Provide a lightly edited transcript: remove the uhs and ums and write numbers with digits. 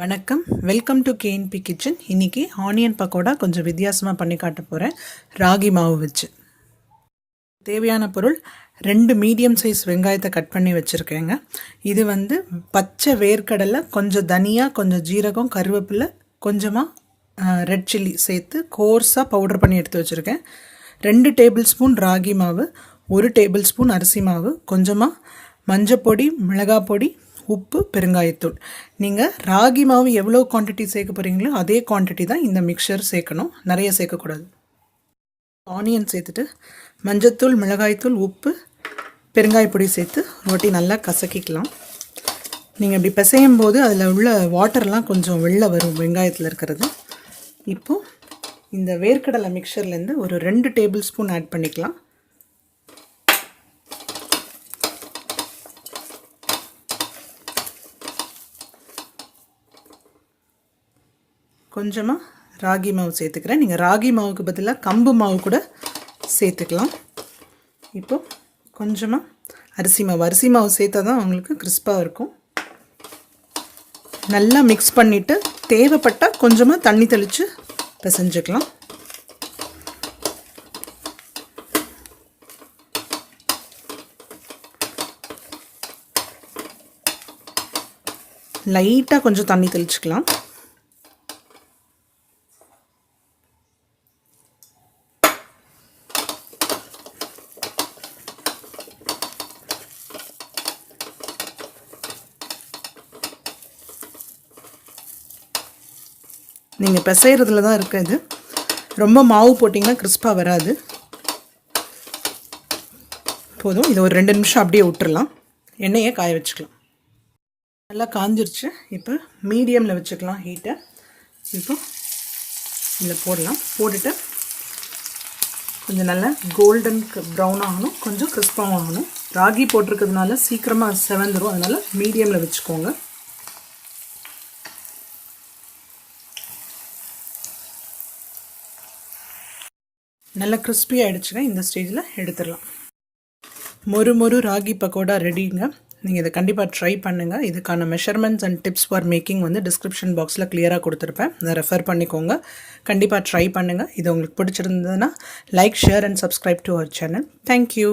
வணக்கம், welcome to KNP kitchen. இன்றைக்கி onion pakoda கொஞ்சம் வித்தியாசமாக பண்ணி காட்ட போகிறேன், ராகி மாவு வச்சு. தேவையான பொருள் 2 மீடியம் சைஸ் வெங்காயத்தை கட் பண்ணி வச்சுருக்கேங்க. இது பச்சை வேர்க்கடலை, கொஞ்சம் தனியா, கொஞ்சம் ஜீரகம், கருவேப்பிலை, கொஞ்சமாக ரெட் சில்லி சேர்த்து கோர்ஸாக பவுடர் பண்ணி எடுத்து வச்சுருக்கேன். 2 டேபிள் ஸ்பூன் ராகி மாவு, 1 டேபிள் ஸ்பூன் அரிசி மாவு, கொஞ்சமாக மஞ்சப்பொடி, மிளகாய் பொடி, உப்பு, பெருங்காயத்தூள். நீங்கள் ராகி மாவு எவ்வளோ குவான்டிட்டி சேர்க்க போகிறீங்களோ அதே குவான்டிட்டி தான் இந்த மிக்சர் சேர்க்கணும், நிறைய சேர்க்கக்கூடாது. ஆனியன் சேர்த்துட்டு மஞ்சத்தூள், மிளகாய்த்தூள், உப்பு, பெருங்காயப்பொடி சேர்த்து ரொட்டி நல்லா கசக்கிக்கலாம். நீங்கள் இப்படி பிசையும் போது அதில் உள்ள வாட்டர்லாம் கொஞ்சம் வெளில வரும், வெங்காயத்தில் இருக்கிறது. இப்போது இந்த வேர்க்கடலை மிக்சர்லேருந்து ஒரு 2 டேபிள் ஸ்பூன் ஆட் பண்ணிக்கலாம். கொஞ்சமாக ராகி மாவு சேர்த்துக்கிறேன். நீங்கள் ராகி மாவுக்கு பதிலாக கம்பு மாவு கூட சேர்த்துக்கலாம். இப்போது கொஞ்சமாக அரிசி மாவு சேர்த்தா தான் உங்களுக்கு கிறிஸ்பாக இருக்கும். நல்லா மிக்ஸ் பண்ணிவிட்டு தேவைப்பட்டால் கொஞ்சமாக தண்ணி தெளித்து பிசைஞ்சுக்கலாம். லைட்டாக கொஞ்சம் தண்ணி தெளிச்சுக்கலாம். நீங்கள் பிசைகிறதுல தான் இருக்குது. ரொம்ப மாவு போட்டிங்கன்னா கிறிஸ்பாக வராது. போதும், இதை ஒரு 2 நிமிஷம் அப்படியே விட்டுறலாம். எண்ணெயை காய வச்சுக்கலாம். நல்லா காஞ்சிருச்சு. இப்போ மீடியமில் வச்சுக்கலாம் ஹீட்டை. இப்போ இதில் போடலாம். போட்டுட்டு கொஞ்சம் நல்லா கோல்டன் ப்ரௌன் ஆகணும், கொஞ்சம் கிறிஸ்பாகவும் ஆகணும். ராகி போட்டிருக்கிறதுனால சீக்கிரமாக செவந்துடும், அதனால் மீடியமில் வச்சுக்கோங்க. நல்லா கிறிஸ்பி ஆகிடுச்சுங்க. இந்த ஸ்டேஜில் எடுத்துடலாம். மொறு ராகி பக்கோடா ரெடிங்க. நீங்கள் இதை கண்டிப்பாக ட்ரை பண்ணுங்கள். இதுக்கான measurements and tips for making description பாக்ஸில் கிளியராக கொடுத்துருப்பேன், அதை ரெஃபர் பண்ணிக்கோங்க. கண்டிப்பாக ட்ரை பண்ணுங்கள். இது உங்களுக்கு பிடிச்சிருந்ததுன்னா like, share and subscribe to our channel. Thank you.